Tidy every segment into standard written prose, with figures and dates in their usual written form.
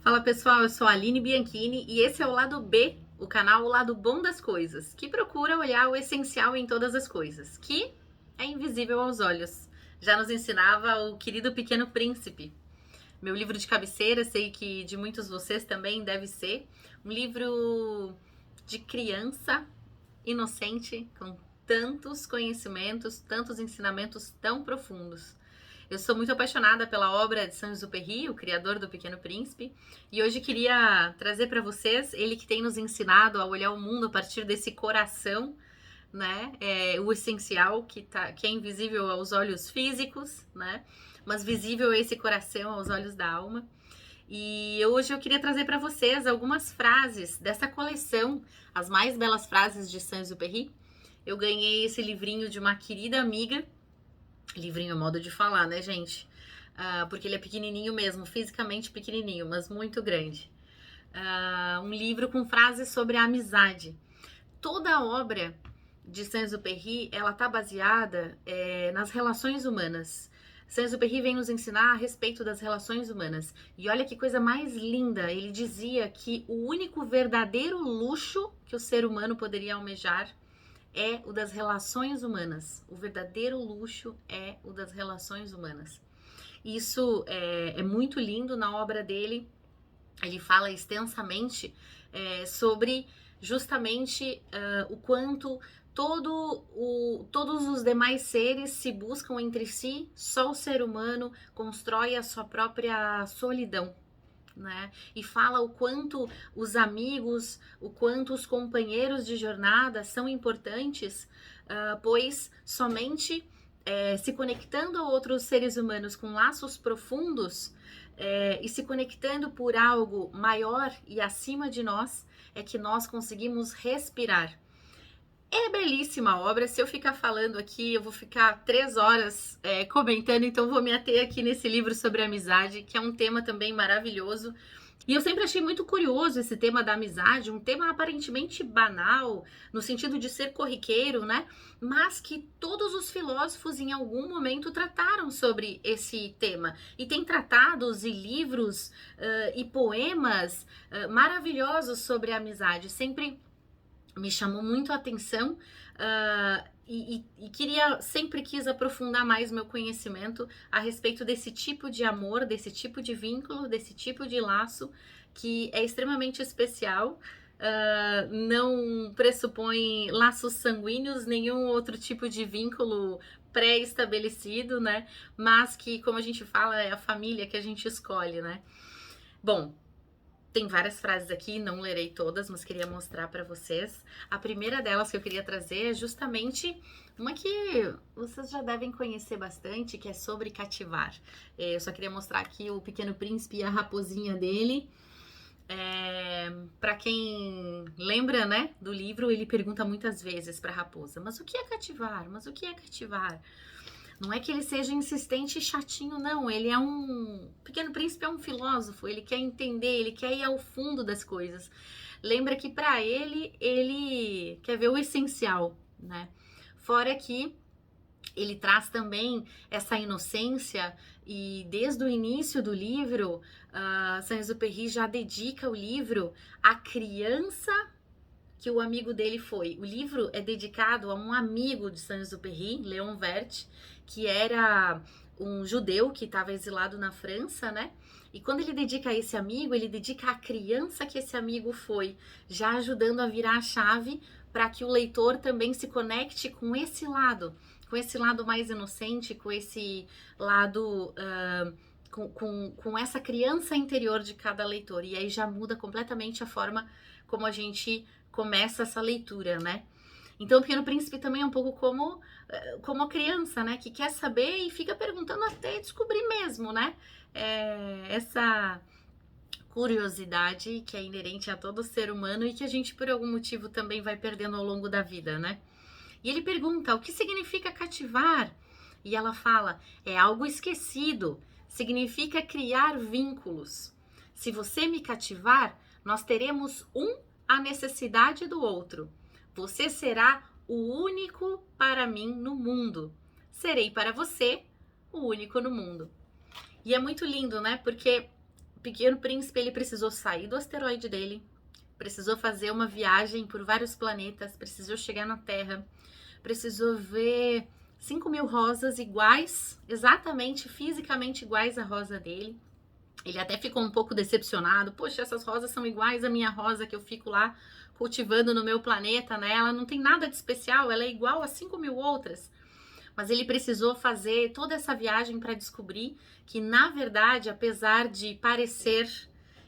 Fala pessoal, eu sou a Aline Bianchini e esse é o Lado B, o canal O Lado Bom das Coisas, que procura olhar o essencial em todas as coisas, que é invisível aos olhos. Já nos ensinava o querido Pequeno Príncipe. Meu livro de cabeceira, sei que de muitos de vocês também deve ser. Um livro de criança inocente, com tantos conhecimentos, tantos ensinamentos tão profundos. Eu sou muito apaixonada pela obra de Saint-Exupéry, o criador do Pequeno Príncipe, e hoje queria trazer para vocês ele que tem nos ensinado a olhar o mundo a partir desse coração, né? O essencial que é invisível aos olhos físicos, né? Mas visível esse coração aos olhos da alma. E hoje eu queria trazer para vocês algumas frases dessa coleção, as mais belas frases de Saint-Exupéry. Eu ganhei esse livrinho de uma querida amiga. Livrinho é modo de falar, né, gente? Porque ele é pequenininho mesmo, fisicamente pequenininho, mas muito grande. Um livro com frases sobre a amizade. Toda a obra de Saint-Exupéry, ela tá baseada nas relações humanas. Saint-Exupéry vem nos ensinar a respeito das relações humanas. E olha que coisa mais linda, ele dizia que o único verdadeiro luxo que o ser humano poderia almejar é o das relações humanas. O verdadeiro luxo é o das relações humanas. Isso é muito lindo na obra dele. Ele fala extensamente sobre justamente o quanto todos os demais seres se buscam entre si, só o ser humano constrói a sua própria solidão. Né? E fala o quanto os amigos, o quanto os companheiros de jornada são importantes, pois somente se conectando a outros seres humanos com laços profundos e se conectando por algo maior e acima de nós, é que nós conseguimos respirar. É belíssima a obra, se eu ficar falando aqui, eu vou ficar 3 horas comentando, então vou me ater aqui nesse livro sobre amizade, que é um tema também maravilhoso. E eu sempre achei muito curioso esse tema da amizade, um tema aparentemente banal, no sentido de ser corriqueiro, né? Mas que todos os filósofos em algum momento trataram sobre esse tema. E tem tratados e livros e poemas maravilhosos sobre a amizade, sempre me chamou muito a atenção e sempre quis aprofundar mais meu conhecimento a respeito desse tipo de amor, desse tipo de vínculo, desse tipo de laço que é extremamente especial, não pressupõe laços sanguíneos, nenhum outro tipo de vínculo pré-estabelecido, né? Mas que, como a gente fala, é a família que a gente escolhe, né? Bom, tem várias frases aqui, não lerei todas, mas queria mostrar para vocês. A primeira delas que eu queria trazer é justamente uma que vocês já devem conhecer bastante, que é sobre cativar. Eu só queria mostrar aqui o Pequeno Príncipe e a raposinha dele. Para quem lembra, né, do livro, ele pergunta muitas vezes para a raposa: mas o que é cativar? Mas o que é cativar? Não é que ele seja insistente e chatinho, não. Ele é Pequeno Príncipe é um filósofo, ele quer entender, ele quer ir ao fundo das coisas. Lembra que para ele quer ver o essencial, né? Fora que ele traz também essa inocência e desde o início do livro, Saint-Exupéry já dedica o livro à criança que o amigo dele foi. O livro é dedicado a um amigo de Saint-Exupéry, Léon Vert, que era um judeu que estava exilado na França, né? E quando ele dedica a esse amigo, ele dedica à criança que esse amigo foi, já ajudando a virar a chave para que o leitor também se conecte com esse lado mais inocente, com esse lado com essa criança interior de cada leitor. E aí já muda completamente a forma como a gente começa essa leitura, né? Então, o Pequeno Príncipe também é um pouco como a criança, né? Que quer saber e fica perguntando até descobrir mesmo, né? Essa curiosidade que é inerente a todo ser humano e que a gente, por algum motivo, também vai perdendo ao longo da vida, né? E ele pergunta: o que significa cativar? E ela fala: é algo esquecido, significa criar vínculos. Se você me cativar, nós teremos a necessidade do outro. Você será o único para mim no mundo. Serei para você o único no mundo. E é muito lindo, né? Porque Pequeno Príncipe, ele precisou sair do asteroide dele, precisou fazer uma viagem por vários planetas, precisou chegar na Terra, precisou ver 5.000 rosas iguais, exatamente, fisicamente iguais à rosa dele. Ele até ficou um pouco decepcionado. Poxa, essas rosas são iguais à minha rosa que eu fico lá cultivando no meu planeta, né? Ela não tem nada de especial, ela é igual a 5.000 outras. Mas ele precisou fazer toda essa viagem para descobrir que, na verdade, apesar de parecer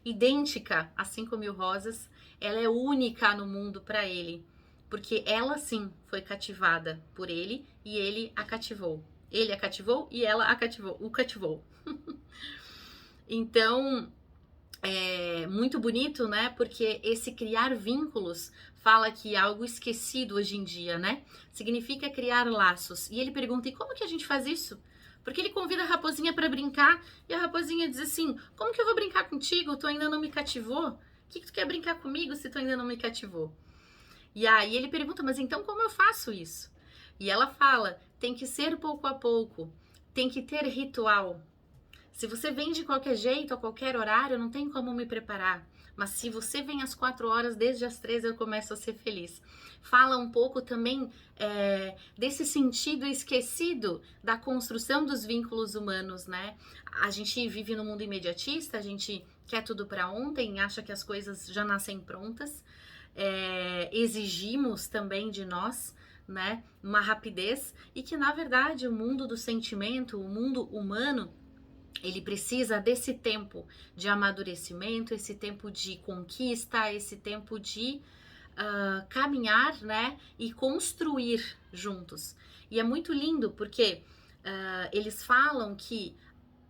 idêntica a 5.000 rosas, ela é única no mundo para ele. Porque ela, sim, foi cativada por ele e ele a cativou. Ele a cativou e ela a cativou, o cativou. Então, é muito bonito, né? Porque esse criar vínculos fala que é algo esquecido hoje em dia, né? Significa criar laços. E ele pergunta, e como que a gente faz isso? Porque ele convida a raposinha para brincar e a raposinha diz assim, como que eu vou brincar contigo? Tu ainda não me cativou? O que tu quer brincar comigo se tu ainda não me cativou? E aí ele pergunta, mas então como eu faço isso? E ela fala, tem que ser pouco a pouco, tem que ter ritual. Se você vem de qualquer jeito, a qualquer horário, não tem como me preparar. Mas se você vem às 4 horas, desde as 3 eu começo a ser feliz. Fala um pouco também desse sentido esquecido da construção dos vínculos humanos, né? A gente vive no mundo imediatista, a gente quer tudo para ontem, acha que as coisas já nascem prontas. Exigimos também de nós, né, uma rapidez. E que, na verdade, o mundo do sentimento, o mundo humano, ele precisa desse tempo de amadurecimento, esse tempo de conquista, esse tempo de caminhar, né, e construir juntos. E é muito lindo porque eles falam que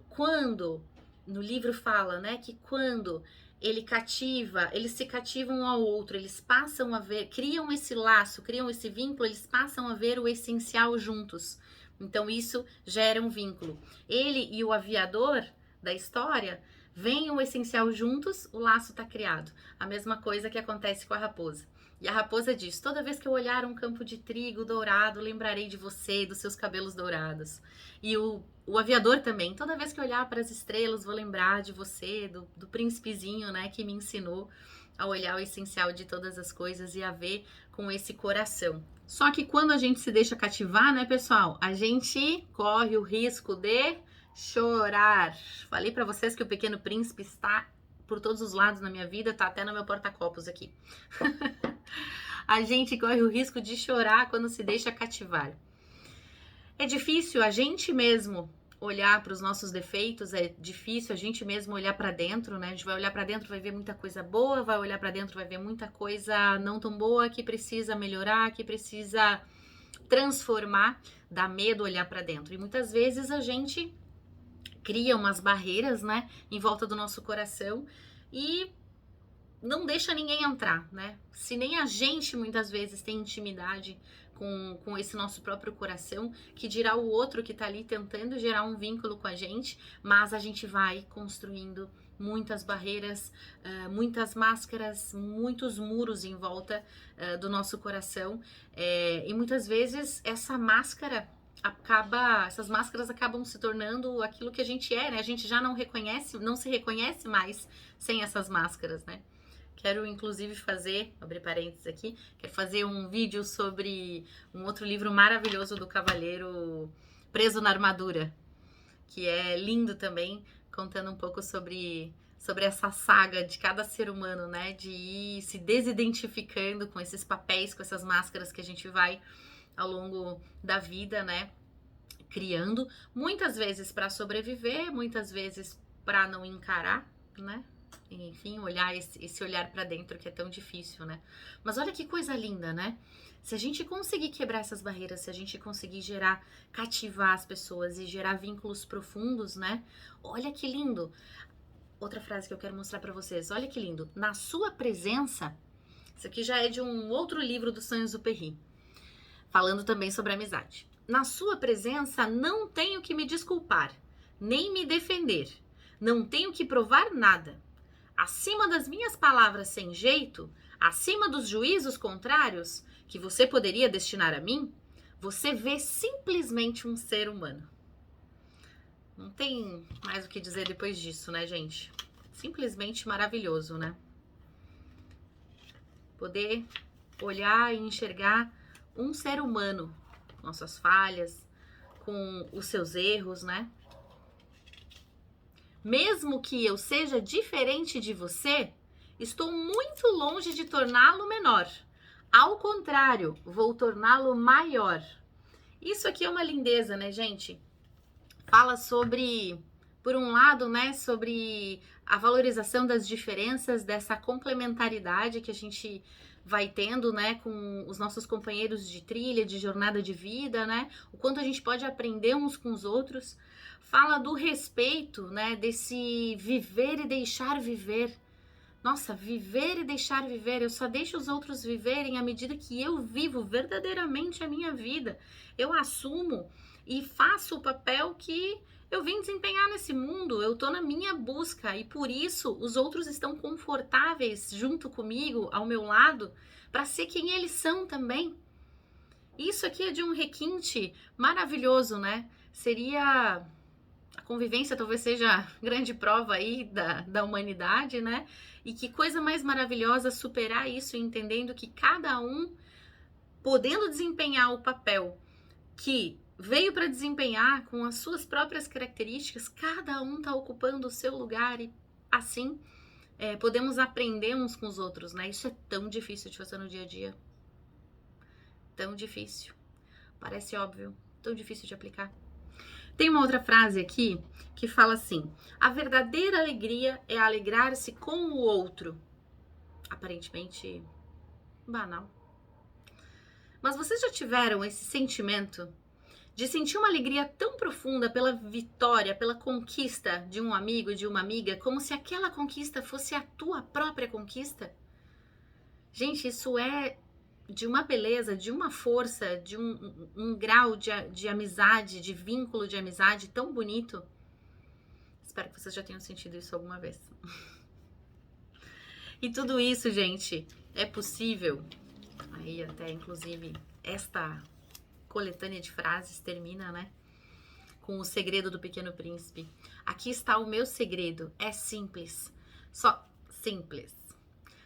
quando, no livro fala, né, que quando eles se cativam um ao outro, eles passam a ver, criam esse laço, criam esse vínculo, eles passam a ver o essencial juntos. Então isso gera um vínculo. Ele e o aviador da história veem o essencial juntos, o laço está criado. A mesma coisa que acontece com a raposa. E a raposa diz, toda vez que eu olhar um campo de trigo dourado, lembrarei de você, dos seus cabelos dourados. E o aviador também, toda vez que eu olhar para as estrelas, vou lembrar de você, do príncipezinho, né, que me ensinou a olhar o essencial de todas as coisas e a ver com esse coração. Só que quando a gente se deixa cativar, né, pessoal, a gente corre o risco de chorar. Falei para vocês que o Pequeno Príncipe está por todos os lados na minha vida, tá até no meu porta-copos aqui. A gente corre o risco de chorar quando se deixa cativar. É difícil a gente mesmo olhar para os nossos defeitos, é difícil a gente mesmo olhar para dentro, né? A gente vai olhar para dentro, vai ver muita coisa boa, vai olhar para dentro, vai ver muita coisa não tão boa que precisa melhorar, que precisa transformar. Dá medo olhar para dentro. E muitas vezes a gente cria umas barreiras, né, em volta do nosso coração e não deixa ninguém entrar, né? Se nem a gente muitas vezes tem intimidade com esse nosso próprio coração, que dirá o outro que tá ali tentando gerar um vínculo com a gente, mas a gente vai construindo muitas barreiras, muitas máscaras, muitos muros em volta do nosso coração, e muitas vezes essas máscaras acabam se tornando aquilo que a gente é, né? A gente já não se reconhece mais sem essas máscaras, né? Quero, inclusive, abrir parênteses aqui, quero fazer um vídeo sobre um outro livro maravilhoso do Cavaleiro Preso na Armadura, que é lindo também, contando um pouco sobre essa saga de cada ser humano, né? De ir se desidentificando com esses papéis, com essas máscaras que a gente vai ao longo da vida, né? Criando, muitas vezes para sobreviver, muitas vezes para não encarar, né? Enfim, olhar esse olhar para dentro que é tão difícil, né? Mas olha que coisa linda, né? Se a gente conseguir quebrar essas barreiras, se a gente conseguir cativar as pessoas e gerar vínculos profundos, né? Olha que lindo. Outra frase que eu quero mostrar para vocês. Olha que lindo. Na sua presença, isso aqui já é de um outro livro do Saint-Exupéry, falando também sobre amizade. Na sua presença não tenho que me desculpar, nem me defender. Não tenho que provar nada. Acima das minhas palavras sem jeito, acima dos juízos contrários que você poderia destinar a mim, você vê simplesmente um ser humano. Não tem mais o que dizer depois disso, né, gente? simplesmente maravilhoso, né? Poder olhar e enxergar um ser humano, nossas falhas, com os seus erros, né? Mesmo que eu seja diferente de você, estou muito longe de torná-lo menor. Ao contrário, vou torná-lo maior. Isso aqui é uma lindeza, né, gente? Fala sobre, por um lado, né, sobre a valorização das diferenças, dessa complementaridade que a gente vai tendo, né, com os nossos companheiros de trilha, de jornada de vida, né, o quanto a gente pode aprender uns com os outros. Fala do respeito, né, desse viver e deixar viver. Nossa, viver e deixar viver, eu só deixo os outros viverem à medida que eu vivo verdadeiramente a minha vida. Eu assumo e faço o papel que eu vim desempenhar nesse mundo, eu tô na minha busca e por isso os outros estão confortáveis junto comigo, ao meu lado, para ser quem eles são também. Isso aqui é de um requinte maravilhoso, né? Seria... A convivência talvez seja a grande prova aí da humanidade, né? E que coisa mais maravilhosa superar isso, entendendo que cada um, podendo desempenhar o papel que veio para desempenhar com as suas próprias características, cada um está ocupando o seu lugar e assim podemos aprender uns com os outros, né? Isso é tão difícil de fazer no dia a dia. Tão difícil. Parece óbvio, tão difícil de aplicar. Tem uma outra frase aqui que fala assim: a verdadeira alegria é alegrar-se com o outro. Aparentemente banal. Mas vocês já tiveram esse sentimento de sentir uma alegria tão profunda pela vitória, pela conquista de um amigo, de uma amiga, como se aquela conquista fosse a tua própria conquista? Gente, isso é de uma beleza, de uma força, de um grau de amizade, de vínculo de amizade tão bonito. Espero que vocês já tenham sentido isso alguma vez. E tudo isso, gente, é possível. Aí até, inclusive, esta coletânea de frases termina, né? Com o segredo do Pequeno Príncipe. Aqui está o meu segredo. É simples. Só simples.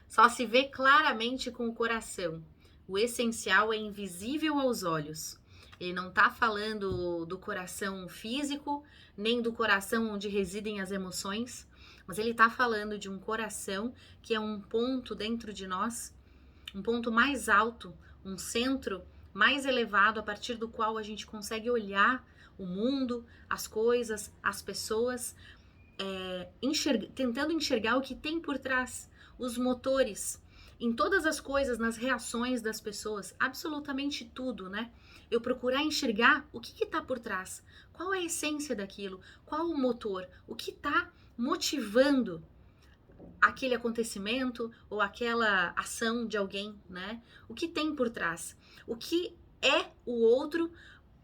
Só se vê claramente com o coração. O essencial é invisível aos olhos. Ele não está falando do coração físico, nem do coração onde residem as emoções, mas ele está falando de um coração que é um ponto dentro de nós, um ponto mais alto, um centro mais elevado a partir do qual a gente consegue olhar o mundo, as coisas, as pessoas, tentando enxergar o que tem por trás, os motores, em todas as coisas, nas reações das pessoas, absolutamente tudo, né? Eu procurar enxergar o que está por trás, qual é a essência daquilo, qual o motor, o que está motivando aquele acontecimento ou aquela ação de alguém, né? O que tem por trás, o que é o outro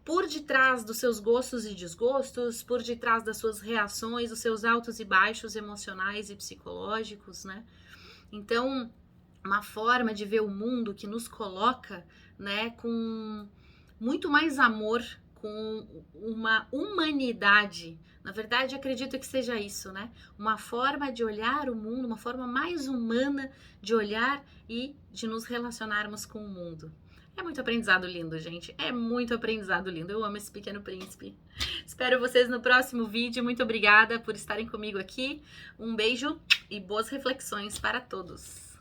por detrás dos seus gostos e desgostos, por detrás das suas reações, os seus altos e baixos emocionais e psicológicos, né? Então, uma forma de ver o mundo que nos coloca, né, com muito mais amor, com uma humanidade. Na verdade, acredito que seja isso, né? Uma forma de olhar o mundo, uma forma mais humana de olhar e de nos relacionarmos com o mundo. É muito aprendizado lindo, gente. É muito aprendizado lindo. Eu amo esse Pequeno Príncipe. Espero vocês no próximo vídeo. Muito obrigada por estarem comigo aqui. Um beijo e boas reflexões para todos.